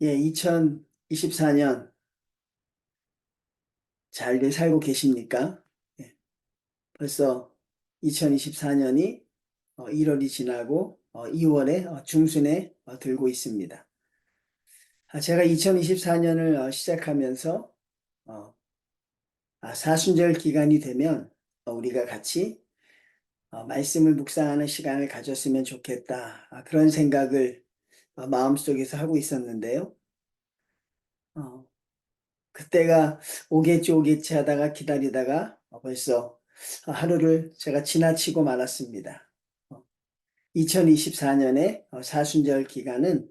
예, 2024년 잘들 살고 계십니까? 예, 벌써 2024년이 1월이 지나고 2월에 중순에 들고 있습니다. 제가 2024년을 시작하면서 사순절 기간이 되면 우리가 같이 말씀을 묵상하는 시간을 가졌으면 좋겠다. 그런 생각을 마음속에서 하고 있었는데요. 어, 그때가 오겠지 오겠지 하다가 기다리다가 벌써 하루를 제가 지나치고 말았습니다. 2024년의 사순절 기간은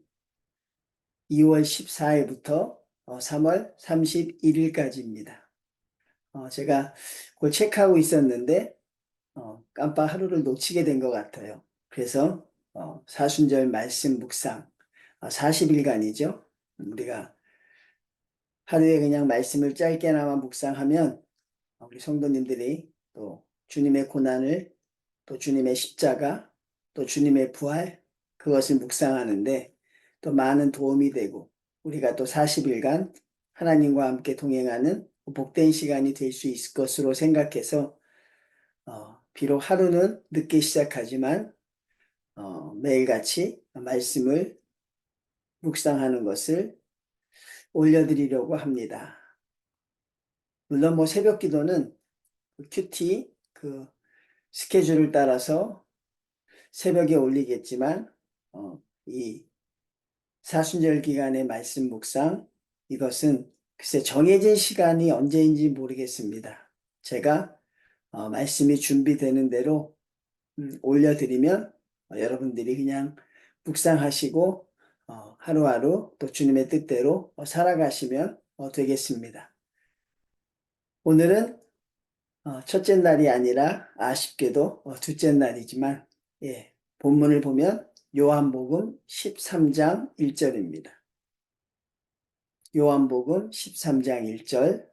2월 14일부터 3월 31일까지입니다. 제가 그걸 체크하고 있었는데 깜빡 하루를 놓치게 된 것 같아요. 그래서 사순절 말씀 묵상 40일간이죠. 우리가 하루에 그냥 말씀을 짧게나마 묵상하면 우리 성도님들이 또 주님의 고난을, 또 주님의 십자가, 또 주님의 부활, 그것을 묵상하는데 또 많은 도움이 되고 우리가 또 40일간 하나님과 함께 동행하는 복된 시간이 될 수 있을 것으로 생각해서 비록 하루는 늦게 시작하지만 매일같이 말씀을 묵상하는 것을 올려드리려고 합니다. 물론 뭐 새벽 기도는 큐티 스케줄을 따라서 새벽에 올리겠지만 이 사순절 기간의 말씀 묵상 이것은 글쎄 정해진 시간이 언제인지 모르겠습니다. 제가 말씀이 준비되는 대로 올려드리면 여러분들이 그냥 묵상하시고 하루하루 또 주님의 뜻대로 살아가시면 되겠습니다. 오늘은 첫째 날이 아니라 아쉽게도 둘째 날이지만 예, 본문을 보면 요한복음 13장 1절입니다. 요한복음 13장 1절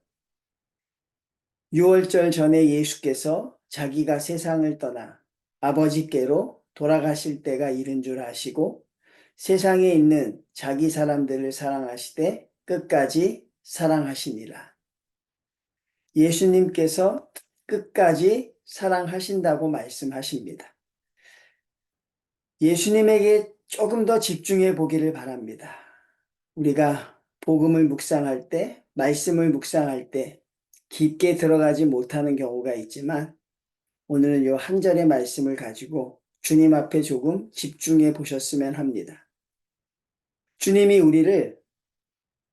6월절 전에 예수께서 자기가 세상을 떠나 아버지께로 돌아가실 때가 이른 줄 아시고 세상에 있는 자기 사람들을 사랑하시되 끝까지 사랑하시니라. 예수님께서 끝까지 사랑하신다고 말씀하십니다. 예수님에게 조금 더 집중해 보기를 바랍니다. 우리가 복음을 묵상할 때, 말씀을 묵상할 때 깊게 들어가지 못하는 경우가 있지만 오늘은 요 한 절의 말씀을 가지고 주님 앞에 조금 집중해 보셨으면 합니다. 주님이 우리를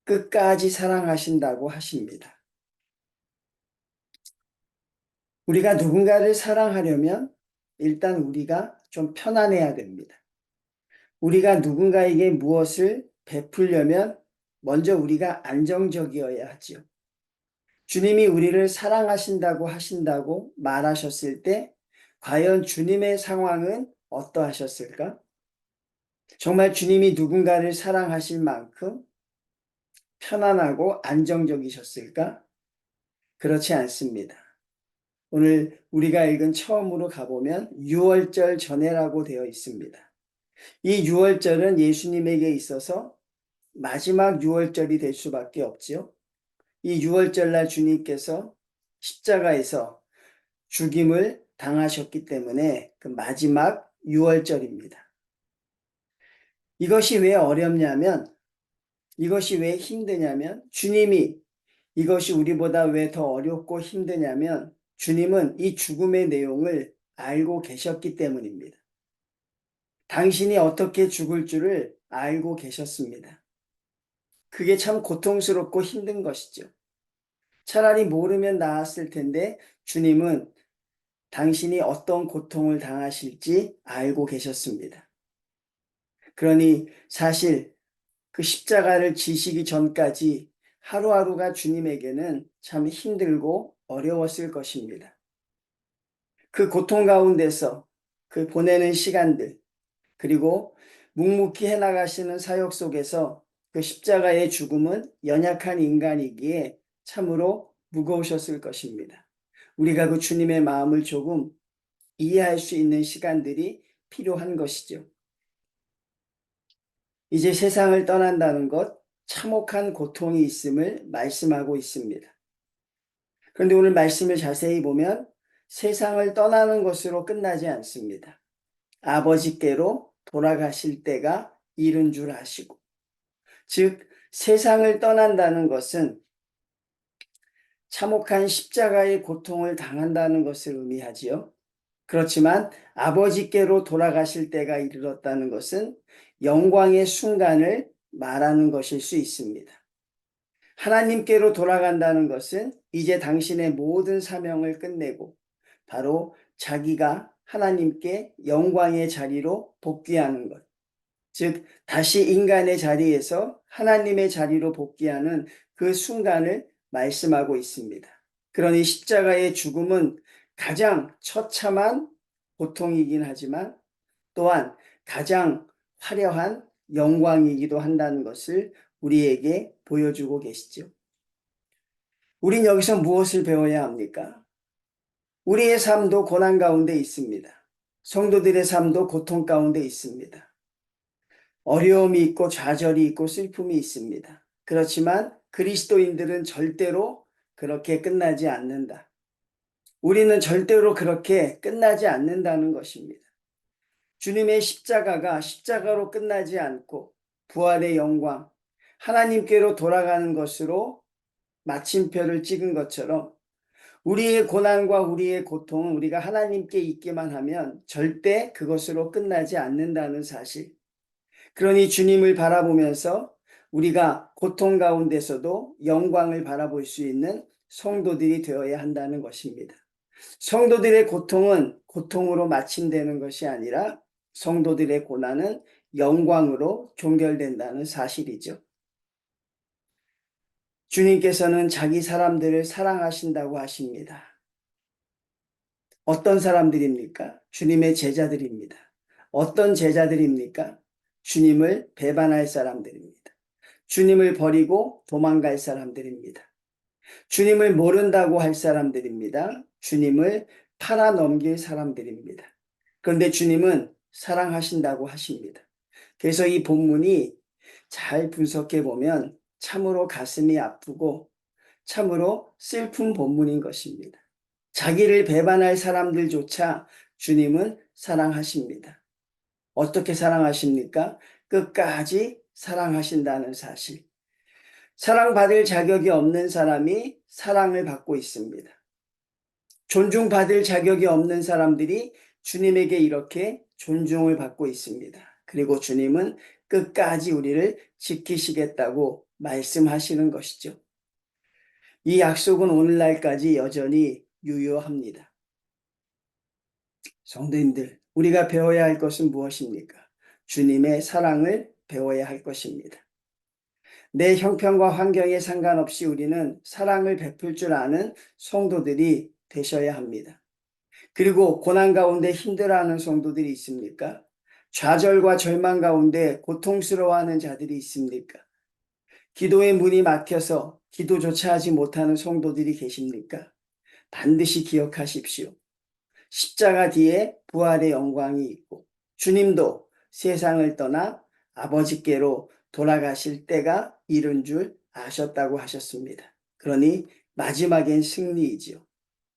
끝까지 사랑하신다고 하십니다. 우리가 누군가를 사랑하려면 일단 우리가 좀 편안해야 됩니다. 우리가 누군가에게 무엇을 베풀려면 먼저 우리가 안정적이어야 하지요. 주님이 우리를 사랑하신다고 하신다고 말하셨을 때 과연 주님의 상황은 어떠하셨을까? 정말 주님이 누군가를 사랑하실 만큼 편안하고 안정적이셨을까? 그렇지 않습니다. 오늘 우리가 읽은 처음으로 가보면 6월절 전에라고 되어 있습니다. 이 6월절은 예수님에게 있어서 마지막 6월절이 될 수밖에 없지요. 이 6월절날 주님께서 십자가에서 죽임을 당하셨기 때문에 그 마지막 6월절입니다. 이것이 왜 어렵냐면, 이것이 왜 힘드냐면, 주님이 이것이 우리보다 왜 더 어렵고 힘드냐면, 주님은 이 죽음의 내용을 알고 계셨기 때문입니다. 당신이 어떻게 죽을 줄을 알고 계셨습니다. 그게 참 고통스럽고 힘든 것이죠. 차라리 모르면 나았을 텐데 주님은 당신이 어떤 고통을 당하실지 알고 계셨습니다. 그러니 사실 그 십자가를 지시기 전까지 하루하루가 주님에게는 참 힘들고 어려웠을 것입니다. 그 고통 가운데서 그 보내는 시간들, 그리고 묵묵히 해나가시는 사역 속에서 그 십자가의 죽음은 연약한 인간이기에 참으로 무거우셨을 것입니다. 우리가 그 주님의 마음을 조금 이해할 수 있는 시간들이 필요한 것이죠. 이제 세상을 떠난다는 것, 참혹한 고통이 있음을 말씀하고 있습니다. 그런데 오늘 말씀을 자세히 보면 세상을 떠나는 것으로 끝나지 않습니다. 아버지께로 돌아가실 때가 이른 줄 아시고, 즉 세상을 떠난다는 것은 참혹한 십자가의 고통을 당한다는 것을 의미하지요. 그렇지만 아버지께로 돌아가실 때가 이르렀다는 것은 영광의 순간을 말하는 것일 수 있습니다. 하나님께로 돌아간다는 것은 이제 당신의 모든 사명을 끝내고 바로 자기가 하나님께 영광의 자리로 복귀하는 것, 즉 다시 인간의 자리에서 하나님의 자리로 복귀하는 그 순간을 말씀하고 있습니다. 그러니 십자가의 죽음은 가장 처참한 고통이긴 하지만 또한 가장 화려한 영광이기도 한다는 것을 우리에게 보여주고 계시죠. 우린 여기서 무엇을 배워야 합니까? 우리의 삶도 고난 가운데 있습니다. 성도들의 삶도 고통 가운데 있습니다. 어려움이 있고 좌절이 있고 슬픔이 있습니다. 그렇지만 그리스도인들은 절대로 그렇게 끝나지 않는다. 우리는 절대로 그렇게 끝나지 않는다는 것입니다. 주님의 십자가가 십자가로 끝나지 않고 부활의 영광, 하나님께로 돌아가는 것으로 마침표를 찍은 것처럼 우리의 고난과 우리의 고통은 우리가 하나님께 있기만 하면 절대 그것으로 끝나지 않는다는 사실. 그러니 주님을 바라보면서 우리가 고통 가운데서도 영광을 바라볼 수 있는 성도들이 되어야 한다는 것입니다. 성도들의 고통은 고통으로 마침되는 것이 아니라 성도들의 고난은 영광으로 종결된다는 사실이죠. 주님께서는 자기 사람들을 사랑하신다고 하십니다. 어떤 사람들입니까? 주님의 제자들입니다. 어떤 제자들입니까? 주님을 배반할 사람들입니다. 주님을 버리고 도망갈 사람들입니다. 주님을 모른다고 할 사람들입니다. 주님을 팔아넘길 사람들입니다. 그런데 주님은 사랑하신다고 하십니다. 그래서 이 본문이 잘 분석해 보면 참으로 가슴이 아프고 참으로 슬픈 본문인 것입니다. 자기를 배반할 사람들조차 주님은 사랑하십니다. 어떻게 사랑하십니까? 끝까지 사랑하신다는 사실. 사랑받을 자격이 없는 사람이 사랑을 받고 있습니다. 존중받을 자격이 없는 사람들이 주님에게 이렇게 존중을 받고 있습니다. 그리고 주님은 끝까지 우리를 지키시겠다고 말씀하시는 것이죠. 이 약속은 오늘날까지 여전히 유효합니다. 성도님들, 우리가 배워야 할 것은 무엇입니까? 주님의 사랑을 배워야 할 것입니다. 내 형편과 환경에 상관없이 우리는 사랑을 베풀 줄 아는 성도들이 되셔야 합니다. 그리고 고난 가운데 힘들어하는 성도들이 있습니까? 좌절과 절망 가운데 고통스러워하는 자들이 있습니까? 기도의 문이 막혀서 기도조차 하지 못하는 성도들이 계십니까? 반드시 기억하십시오. 십자가 뒤에 부활의 영광이 있고 주님도 세상을 떠나 아버지께로 돌아가실 때가 이른 줄 아셨다고 하셨습니다. 그러니 마지막엔 승리이지요.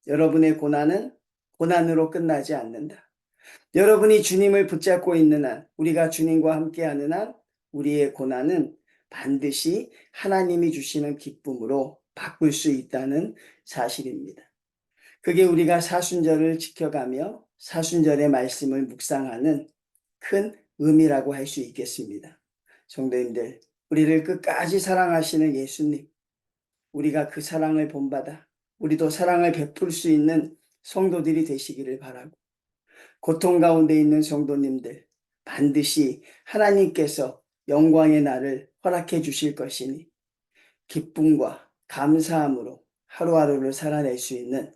여러분의 고난은 고난으로 끝나지 않는다. 여러분이 주님을 붙잡고 있는 한, 우리가 주님과 함께하는 한 우리의 고난은 반드시 하나님이 주시는 기쁨으로 바꿀 수 있다는 사실입니다. 그게 우리가 사순절을 지켜가며 사순절의 말씀을 묵상하는 큰 의미라고 할 수 있겠습니다. 성도님들, 우리를 끝까지 사랑하시는 예수님, 우리가 그 사랑을 본받아 우리도 사랑을 베풀 수 있는 성도들이 되시기를 바라고, 고통 가운데 있는 성도님들, 반드시 하나님께서 영광의 날을 허락해 주실 것이니 기쁨과 감사함으로 하루하루를 살아낼 수 있는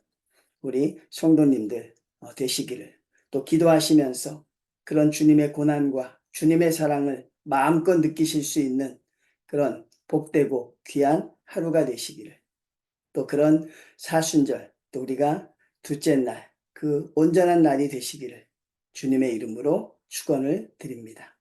우리 성도님들 되시기를, 또 기도하시면서 그런 주님의 고난과 주님의 사랑을 마음껏 느끼실 수 있는 그런 복되고 귀한 하루가 되시기를, 또 그런 사순절, 또 우리가 둘째 날, 그 온전한 날이 되시기를 주님의 이름으로 축원을 드립니다.